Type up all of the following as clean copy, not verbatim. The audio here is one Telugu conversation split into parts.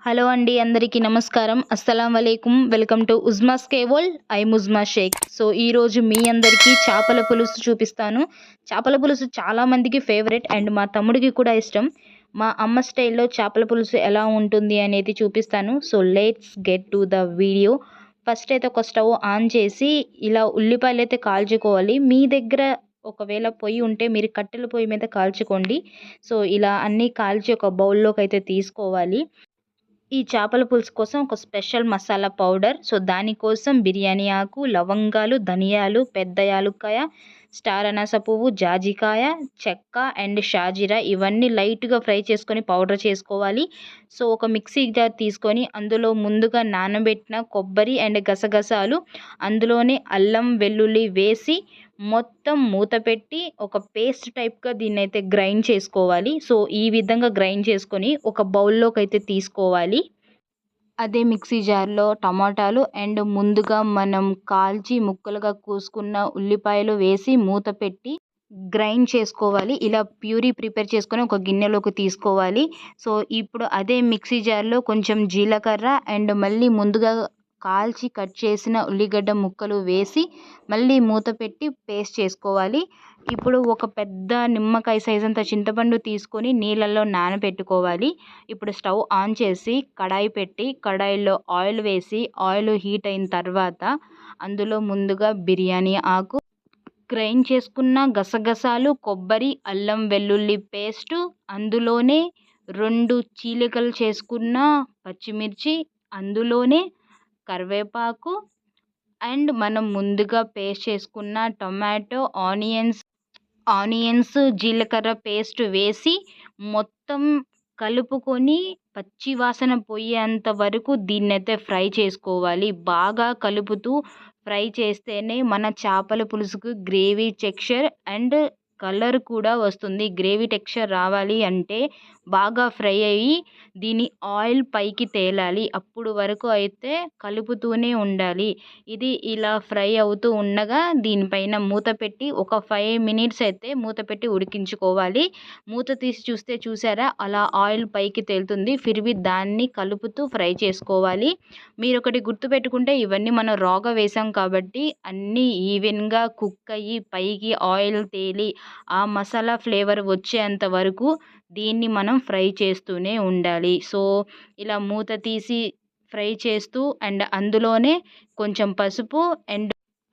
హలో అండి, అందరికీ నమస్కారం. అస్సలాం వలైకుం. వెల్కమ్ టు ఉజ్మాస్ కేవోల్డ్. ఉజ్మా షేక్. సో ఈరోజు మీ అందరికీ చేపల పులుసు చూపిస్తాను. చేపల పులుసు చాలా మందికి ఫేవరెట్ అండ్ మా తమ్ముడికి కూడా ఇష్టం. మా అమ్మ స్టైల్లో చేపల పులుసు ఎలా ఉంటుంది అనేది చూపిస్తాను. So let's get to the video. First అయితే ఒక స్టవ్ ఆన్ చేసి ఇలా ఉల్లిపాయలు అయితే కాల్చుకోవాలి. మీ దగ్గర ఒకవేళ పొయ్యి ఉంటే మీరు కట్టెల పొయ్యి మీద కాల్చుకోండి. సో ఇలా అన్నీ కాల్చి ఒక బౌల్లోకి అయితే తీసుకోవాలి. ఈ చేపల పులుసు కోసం ఒక స్పెషల్ మసాలా పౌడర్. సో దానికోసం బిర్యానీ ఆకు, లవంగాలు, ధనియాలు, పెద్ద యాలుక్కాయ, స్టార్ అనాస పువ్వు, జాజికాయ, చెక్క అండ్ షాజీరా ఇవన్నీ లైట్గా ఫ్రై చేసుకొని పౌడర్ చేసుకోవాలి. సో ఒక మిక్సీ జార్ తీసుకొని అందులో ముందుగా నానబెట్టిన కొబ్బరి అండ్ గసగసాలు, అందులోనే అల్లం వెల్లుల్లి వేసి మొత్తం మూత పెట్టి ఒక పేస్ట్ టైప్గా దీన్నైతే గ్రైండ్ చేసుకోవాలి. సో ఈ విధంగా గ్రైండ్ చేసుకొని ఒక బౌల్లోకి అయితే తీసుకోవాలి. అదే మిక్సీ జార్లో టమాటాలు అండ్ ముందుగా మనం కాల్చి ముక్కలుగా కోసుకున్న ఉల్లిపాయలు వేసి మూత పెట్టి గ్రైండ్ చేసుకోవాలి. ఇలా ప్యూరీ ప్రిపేర్ చేసుకొని ఒక గిన్నెలోకి తీసుకోవాలి. సో ఇప్పుడు అదే మిక్సీ జార్లో కొంచెం జీలకర్ర అండ్ మళ్ళీ ముందుగా కాల్చి కట్ చేసిన ఉల్లిగడ్డ ముక్కలు వేసి మళ్ళీ మూత పెట్టి పేస్ట్ చేసుకోవాలి. ఇప్పుడు ఒక పెద్ద నిమ్మకాయ సైజ్ అంత చింతపండు తీసుకొని నీళ్ళల్లో నానబెట్టుకోవాలి. ఇప్పుడు స్టవ్ ఆన్ చేసి కడాయి పెట్టి కడాయిలో ఆయిల్ వేసి ఆయిల్ హీట్ అయిన తర్వాత అందులో ముందుగా బిర్యానీ ఆకు, గ్రైండ్ చేసుకున్న గసగసాలు, కొబ్బరి, అల్లం వెల్లుల్లి పేస్టు, అందులోనే 2 చీలికలు చేసుకున్న పచ్చిమిర్చి, అందులోనే కరివేపాకు అండ్ మనం ముందుగా పేస్ట్ చేసుకున్న టొమాటో, ఆనియన్స్, జీలకర్ర పేస్ట్ వేసి మొత్తం కలుపుకొని పచ్చి వాసన పోయేంత వరకు దీన్నైతే ఫ్రై చేసుకోవాలి. బాగా కలుపుతూ ఫ్రై చేస్తేనే మన చేపల పులుసుకు గ్రేవీ టెక్స్చర్ అండ్ కలర్ కూడా వస్తుంది. గ్రేవీ టెక్స్చర్ రావాలి అంటే బాగా ఫ్రై అయ్యి దీని ఆయిల్ పైకి తేలాలి. అప్పుడు వరకు అయితే కలుపుతూనే ఉండాలి. ఇది ఇలా ఫ్రై అవుతూ ఉండగా దీనిపైన మూత పెట్టి ఒక 5 మినిట్స్ అయితే మూత పెట్టి ఉడికించుకోవాలి. మూత తీసి చూస్తే చూసారా అలా ఆయిల్ పైకి తేలుతుంది. ఫిర్వి దాన్ని కలుపుతూ ఫ్రై చేసుకోవాలి. మీరు ఒకటి గుర్తుపెట్టుకుంటే ఇవన్నీ మనం రాగా వేసాం కాబట్టి అన్నీ ఈవెన్గా కుక్ అయ్యి పైకి ఆయిల్ తేలి ఆ మసాలా ఫ్లేవర్ వచ్చేంత వరకు దీన్ని మనం ఫ్రై చేస్తూనే ఉండాలి. సో ఇలా మూత తీసి ఫ్రై చేస్తూ అండ్ అందులోనే కొంచెం పసుపు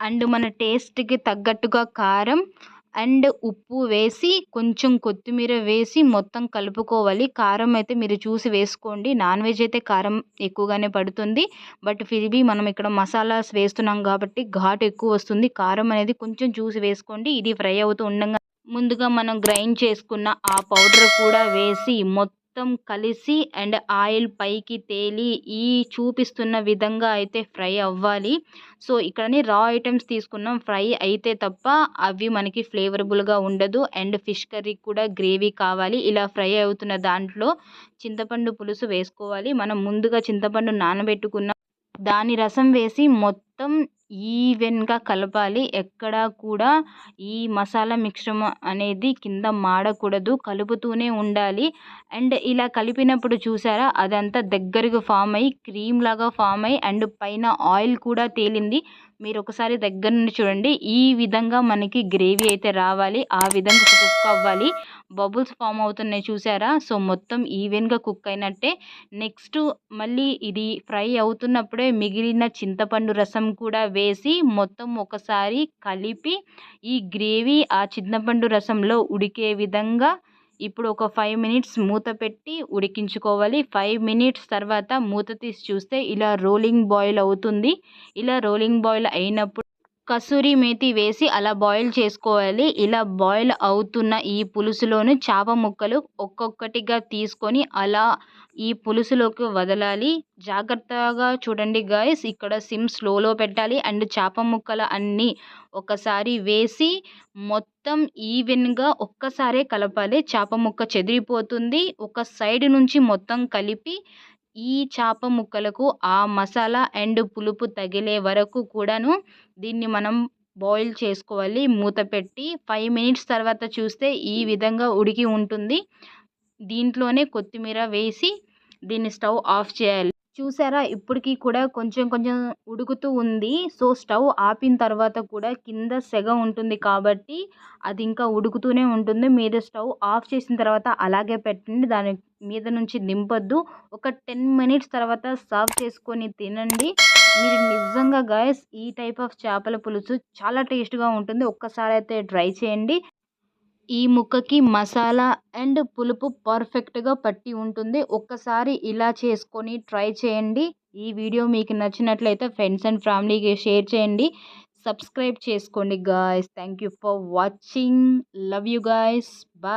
అండ్ మన టేస్ట్కి తగ్గట్టుగా కారం అండ్ ఉప్పు వేసి కొంచెం కొత్తిమీర వేసి మొత్తం కలుపుకోవాలి. కారం అయితే మీరు చూసి వేసుకోండి. నాన్ వెజ్ అయితే కారం ఎక్కువగానే పడుతుంది. బట్ ఫిర్బీ మనం ఇక్కడ మసాలాస్ వేస్తున్నాం కాబట్టి ఘాటు ఎక్కువ వస్తుంది. కారం అనేది కొంచెం చూసి వేసుకోండి. ఇది ఫ్రై అవుతూ ఉండగా ముందుగా మనం గ్రైండ్ చేసుకున్న ఆ పౌడర్ కూడా వేసి మొత్తం కలిసి అండ్ ఆయిల్ పైకి తేలి ఈ చూపిస్తున్న విధంగా అయితే ఫ్రై అవ్వాలి. సో ఇక్కడని రా ఐటమ్స్ తీసుకున్నాం. ఫ్రై అయితే తప్ప అవి మనకి ఫ్లేవరబుల్గా ఉండదు. అండ్ ఫిష్ కర్రీ కూడా గ్రేవీ కావాలి. ఇలా ఫ్రై అవుతున్న దాంట్లో చింతపండు పులుసు వేసుకోవాలి. మనం ముందుగా చింతపండు నానబెట్టుకున్న దాని రసం వేసి మొత్తం ఈవెన్గా కలపాలి. ఎక్కడా కూడా ఈ మసాలా మిశ్రమం అనేది కింద మాడకూడదు. కలుపుతూనే ఉండాలి. అండ్ ఇలా కలిపినప్పుడు చూసారా అదంతా దగ్గరగా ఫామ్ అయ్యి క్రీమ్ లాగా ఫామ్ అయ్యి అండ్ పైన ఆయిల్ కూడా తేలింది. మీరు ఒకసారి దగ్గర నుండి చూడండి. ఈ విధంగా మనకి గ్రేవీ అయితే రావాలి. ఆ విధంగా కుక్ అవ్వాలి. బబుల్స్ ఫామ్ అవుతున్నాయి చూసారా. సో మొత్తం ఈవెన్గా కుక్ అయినట్టే. నెక్స్ట్ మళ్ళీ ఇది ఫ్రై అవుతున్నప్పుడే మిగిలిన చింతపండు రసం కూడా వేసి మొత్తం ఒకసారి కలిపి ఈ గ్రేవీ ఆ చింతపండు రసంలో ఉడికే విధంగా ఇప్పుడు ఒక 5 మినిట్స్ మూత పెట్టి ఉడికించుకోవాలి. 5 మినిట్స్ తర్వాత మూత తీసి చూస్తే ఇలా రోలింగ్ బాయిల్ అవుతుంది. ఇలా రోలింగ్ బాయిల్ అయినప్పుడు కసూరి మేతి వేసి అలా బాయిల్ చేసుకోవాలి. ఇలా బాయిల్ అవుతున్న ఈ పులుసులోని చేప ముక్కలు ఒక్కొక్కటిగా తీసుకొని అలా ఈ పులుసులోకి వదలాలి. జాగ్రత్తగా చూడండి గాయ్స్. ఇక్కడ సిమ్ స్లోలో పెట్టాలి. అండ్ చేప ముక్కలు అన్నీ ఒకసారి వేసి మొత్తం ఈవెన్గా ఒక్కసారే కలపాలి. చేప ముక్క చెదిరిపోతుంది. ఒక సైడ్ నుంచి మొత్తం కలిపి ఈ చేప ముక్కలకు ఆ మసాలా అండ్ పులుపు తగిలే వరకు కూడాను దీన్ని మనం బాయిల్ చేసుకోవాలి మూత పెట్టి. 5 మినిట్స్ తర్వాత చూస్తే ఈ విధంగా ఉడికి ఉంటుంది. దీంట్లోనే కొత్తిమీర వేసి దీన్ని స్టవ్ ఆఫ్ చేయాలి. చూసారా ఇప్పటికి కూడా కొంచెం కొంచెం ఉడుకుతూ ఉంది. సో, స్టవ్ ఆపిన తర్వాత కూడా కింద సెగ ఉంటుంది కాబట్టి అది ఇంకా ఉడుకుతూనే ఉంటుంది. మీరు స్టవ్ ఆఫ్ చేసిన తర్వాత అలాగే పెట్టండి. దాని మీద నుంచి దింపొద్దు. ఒక 10 మినిట్స్ తర్వాత సర్వ్ చేసుకొని తినండి. మీరు నిజంగా గైస్ ఈ టైప్ ఆఫ్ చేపల పులుసు చాలా టేస్ట్‌గా ఉంటుంది. ఒక్కసారైతే ట్రై చేయండి. ఈ ముక్కకి మసాలా అండ్ పులుపు పర్ఫెక్ట్‌గా పట్టి ఉంటుంది. ఒక్కసారి ఇలా చేసుకొని ట్రై చేయండి. ఈ వీడియో మీకు నచ్చినట్లయితే ఫ్రెండ్స్ అండ్ ఫ్యామిలీకి షేర్ చేయండి. సబ్స్క్రైబ్ చేసుకోండి guys. Thank you for watching. Love you guys. Bye.